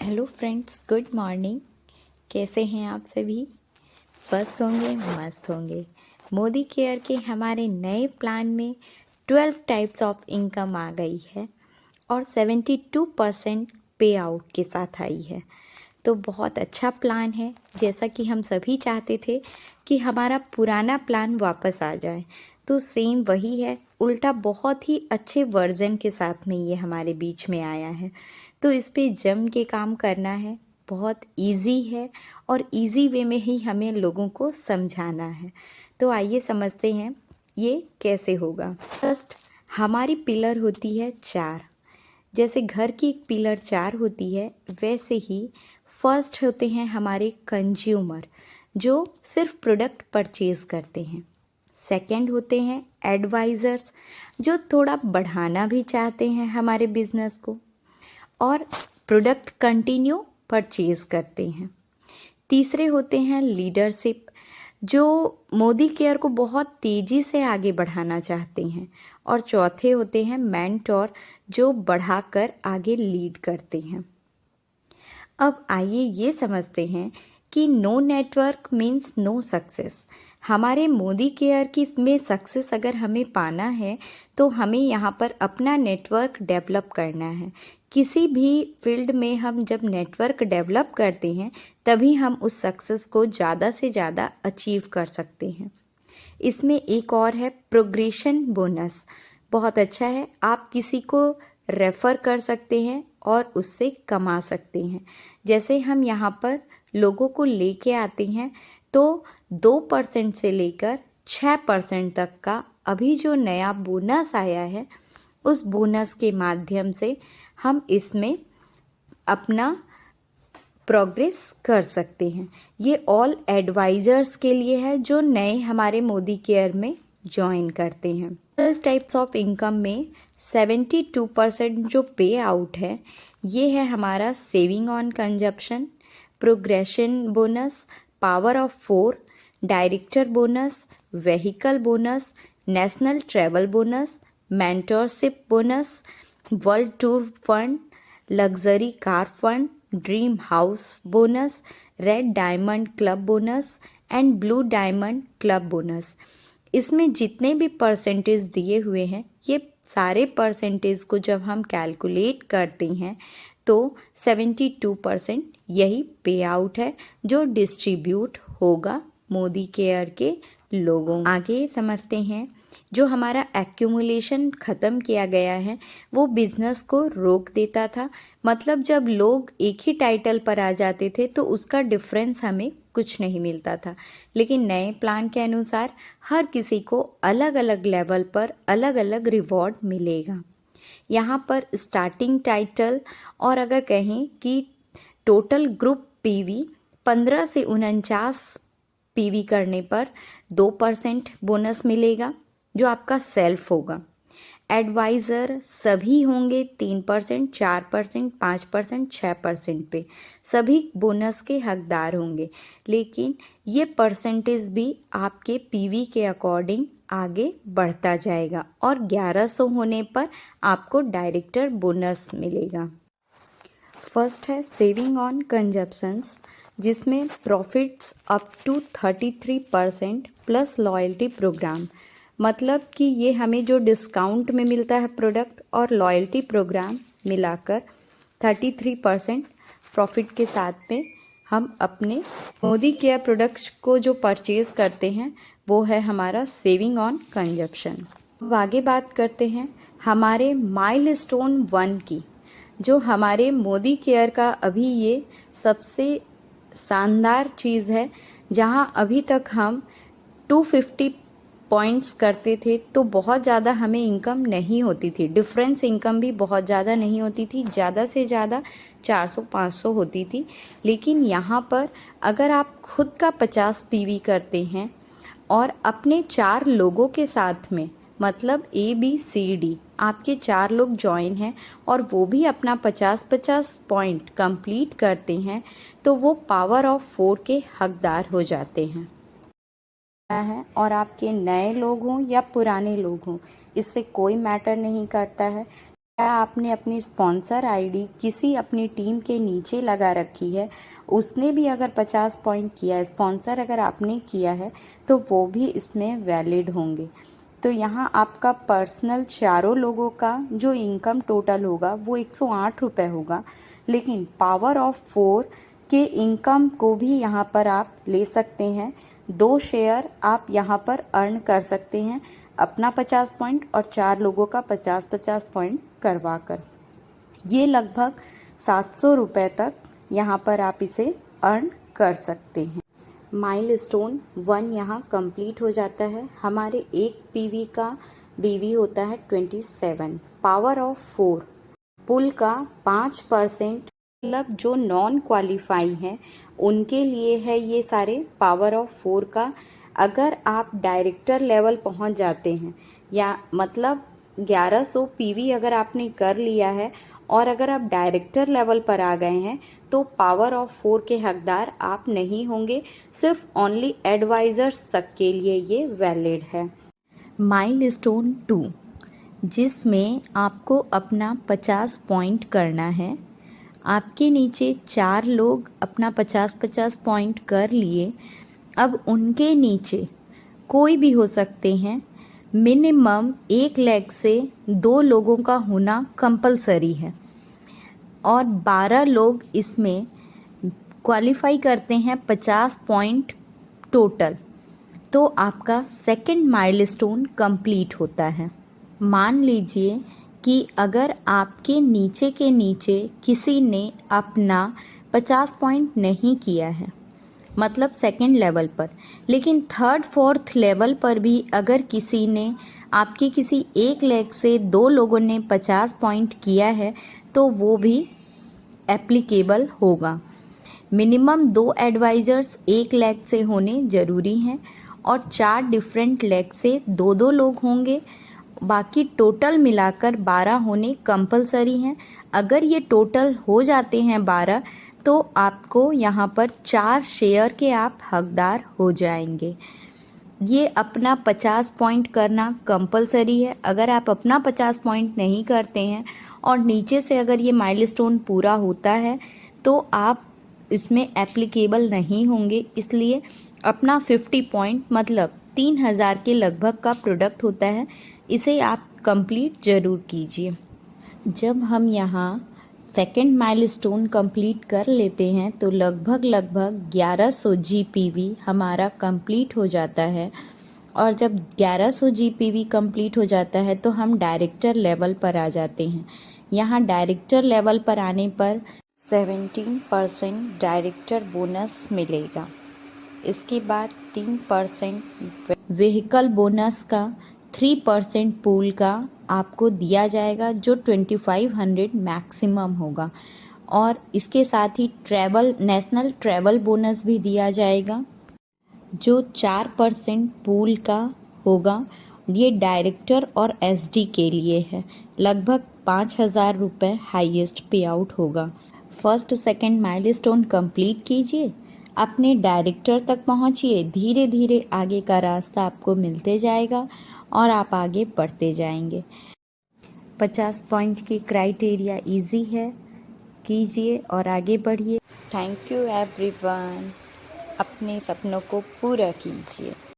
Hello friends, good morning. कैसे हैं आप सभी? स्वस्थ होंगे, मस्त होंगे। मोदी केयर के हमारे नए प्लान में 12 टाइप्स ऑफ इनकम आ गई है और 72% पे आउट के साथ आई है। तो बहुत अच्छा प्लान है, जैसा कि हम सभी चाहते थे कि हमारा पुराना प्लान वापस आ जाए। तो सेम वही है, उल्टा बहुत ही अच्छे वर्जन के साथ में ये हमारे बीच में आया है। तो इस पे जम के काम करना है, बहुत इजी है और इजी वे में ही हमें लोगों को समझाना है। तो आइए समझते हैं ये कैसे होगा। फर्स्ट, हमारी पिलर होती है 4। जैसे घर की एक पिलर 4 होती है, वैसे ही फर्स्ट होते हैं हमारे कंज्यूमर, जो सिर्फ प्रोडक्ट परचेज करते हैं। सेकंड होते हैं एडवाइज़र्स, जो थोड़ा बढ़ाना भी चाहते हैं हमारे बिजनेस को और प्रोडक्ट कंटिन्यू परचेज करते हैं। तीसरे होते हैं लीडरशिप, जो मोदी केयर को बहुत तेज़ी से आगे बढ़ाना चाहते हैं। और चौथे होते हैं मेंटोर, जो बढ़ाकर आगे लीड करते हैं। अब आइए ये समझते हैं कि no network means no success. हमारे मोदी केयर की में सक्सेस अगर हमें पाना है तो हमें यहाँ पर अपना नेटवर्क डेवलप करना है। किसी भी फील्ड में हम जब नेटवर्क डेवलप करते हैं तभी हम उस सक्सेस को ज़्यादा से ज़्यादा अचीव कर सकते हैं। इसमें एक और है प्रोग्रेशन बोनस, बहुत अच्छा है। आप किसी को रेफ़र कर सकते हैं और उससे कमा सकते हैं। जैसे हम यहाँ पर लोगों को लेके आते हैं तो 2% से लेकर 6% तक का अभी जो नया बोनस आया है, उस बोनस के माध्यम से हम इसमें अपना प्रोग्रेस कर सकते हैं। ये ऑल एडवाइजर्स के लिए है जो नए हमारे मोदी केयर में ज्वाइन करते हैं। 12 टाइप्स ऑफ इनकम में 72% जो पे आउट है, ये है हमारा saving on consumption, progression bonus, power of 4, director bonus, vehicle bonus, national travel bonus, mentorship bonus, world tour fund, luxury car fund, dream house bonus, red diamond club bonus and blue diamond club bonus. इसमें जितने भी percentage दिए हुए हैं, ये सारे percentage को जब हम कैलकुलेट करते हैं तो 72% यही पे आउट है जो डिस्ट्रीब्यूट होगा मोदी केयर के लोगों। आगे समझते हैं, जो हमारा एक्यूमुलेशन ख़त्म किया गया है वो बिजनेस को रोक देता था। मतलब जब लोग एक ही टाइटल पर आ जाते थे तो उसका डिफरेंस हमें कुछ नहीं मिलता था। लेकिन नए प्लान के अनुसार हर किसी को अलग अलग लेवल पर अलग अलग रिवॉर्ड मिलेगा। यहाँ पर स्टार्टिंग टाइटल और अगर कहें कि टोटल ग्रुप पीवी 15 से 49 पीवी करने पर 2% बोनस मिलेगा जो आपका सेल्फ होगा। एडवाइज़र सभी होंगे 3%, 4%, 5%, 6% पे सभी बोनस के हकदार होंगे। लेकिन ये परसेंटेज भी आपके पीवी के अकॉर्डिंग आगे बढ़ता जाएगा और 1100 होने पर आपको डायरेक्टर बोनस मिलेगा। फर्स्ट है सेविंग ऑन कंजप्शंस, जिसमें profits up to 33% plus loyalty programme. मतलब कि ये हमें जो डिस्काउंट में मिलता है प्रोडक्ट और लॉयल्टी प्रोग्राम मिलाकर 33% प्रॉफिट के साथ में हम अपने मोदी केयर प्रोडक्ट्स को जो परचेज करते हैं वो है हमारा सेविंग ऑन कंजप्शन। अब आगे बात करते हैं हमारे माइलस्टोन 1 की, जो हमारे मोदी केयर का अभी ये सबसे शानदार चीज़ है। जहां अभी तक हम 250 पॉइंट्स करते थे तो बहुत ज़्यादा हमें इनकम नहीं होती थी, डिफरेंस इनकम भी बहुत ज़्यादा नहीं होती थी, ज़्यादा से ज़्यादा 400-500 होती थी। लेकिन यहाँ पर अगर आप खुद का 50 पीवी करते हैं और अपने 4 लोगों के साथ में, मतलब ABCD आपके 4 लोग ज्वाइन हैं और वो भी अपना 50-50 पॉइंट कंप्लीट करते हैं तो वो पावर ऑफ 4 के हकदार हो जाते हैं। है और आपके नए लोग हों या पुराने लोग हों, इससे कोई मैटर नहीं करता है। क्या आपने अपनी स्पॉन्सर आईडी किसी अपनी टीम के नीचे लगा रखी है, उसने भी अगर 50 पॉइंट किया है, स्पॉन्सर अगर आपने किया है तो वो भी इसमें वैलिड होंगे। तो यहाँ आपका पर्सनल चारों लोगों का जो इनकम टोटल होगा वो 108 रुपये होगा, लेकिन पावर ऑफ 4 के इनकम को भी यहाँ पर आप ले सकते हैं। 2 शेयर आप यहाँ पर अर्न कर सकते हैं, अपना 50 पॉइंट और 4 लोगों का 50-50 पॉइंट करवा कर। ये लगभग 700 रुपये तक यहाँ पर आप इसे अर्न कर सकते हैं। माइलस्टोन 1 यहाँ कंप्लीट हो जाता है। हमारे एक पीवी का बीवी होता है 27। पावर ऑफ 4 पुल का 5%, मतलब जो नॉन क्वालिफाई हैं उनके लिए है ये सारे पावर ऑफ 4 का। अगर आप डायरेक्टर लेवल पहुंच जाते हैं, या मतलब 1100 पीवी अगर आपने कर लिया है और अगर आप डायरेक्टर लेवल पर आ गए हैं तो पावर ऑफ 4 के हकदार आप नहीं होंगे। सिर्फ ओनली एडवाइजर्स तक के लिए ये वैलिड है। माइलस्टोन 2, जिसमें आपको अपना 50 पॉइंट करना है। आपके नीचे 4 लोग अपना 50-50 पॉइंट कर लिए। अब उनके नीचे कोई भी हो सकते हैं, मिनिमम 1 लेग से 2 लोगों का होना कंपलसरी है और 12 लोग इसमें क्वालिफाई करते हैं 50 पॉइंट टोटल, तो आपका सेकंड माइलस्टोन कंप्लीट होता है। मान लीजिए कि अगर आपके नीचे के नीचे किसी ने अपना 50 पॉइंट नहीं किया है, मतलब सेकंड लेवल पर, लेकिन थर्ड फोर्थ लेवल पर भी अगर किसी ने, आपके किसी एक लेग से 2 लोगों ने 50 पॉइंट किया है तो वो भी एप्लीकेबल होगा। मिनिमम 2 एडवाइज़र्स 1 लेग से होने ज़रूरी हैं और 4 डिफरेंट लेग से 2-2 लोग होंगे। बाकी टोटल मिलाकर 12 होने कंपलसरी हैं। अगर ये टोटल हो जाते हैं 12 तो आपको यहाँ पर 4 शेयर के आप हकदार हो जाएंगे। ये अपना 50 पॉइंट करना कंपलसरी है। अगर आप अपना 50 पॉइंट नहीं करते हैं और नीचे से अगर ये माइलस्टोन पूरा होता है तो आप इसमें एप्लीकेबल नहीं होंगे। इसलिए अपना 50 पॉइंट, मतलब 3000 के लगभग का प्रोडक्ट होता है, इसे आप कंप्लीट ज़रूर कीजिए। जब हम यहाँ सेकंड माइलस्टोन कंप्लीट कर लेते हैं तो लगभग 1100 जीपीवी हमारा कंप्लीट हो जाता है। और जब 1100 जीपीवी कंप्लीट हो जाता है तो हम डायरेक्टर लेवल पर आ जाते हैं। यहाँ डायरेक्टर लेवल पर आने पर 17% डायरेक्टर बोनस मिलेगा। इसके बाद 3% व्हीकल बोनस का, 3% पूल का आपको दिया जाएगा जो 2500 मैक्सिमम होगा। और इसके साथ ही नेशनल ट्रैवल बोनस भी दिया जाएगा जो 4% पूल का होगा। ये डायरेक्टर और एसडी के लिए है। लगभग 5000 रुपये हाईएस्ट पे आउट होगा। फर्स्ट सेकंड माइलस्टोन कंप्लीट कीजिए, अपने डायरेक्टर तक पहुंचिए। धीरे धीरे आगे का रास्ता आपको मिलते जाएगा और आप आगे बढ़ते जाएंगे। 50 पॉइंट की क्राइटेरिया इजी है, कीजिए और आगे बढ़िए। Thank you everyone. अपने सपनों को पूरा कीजिए।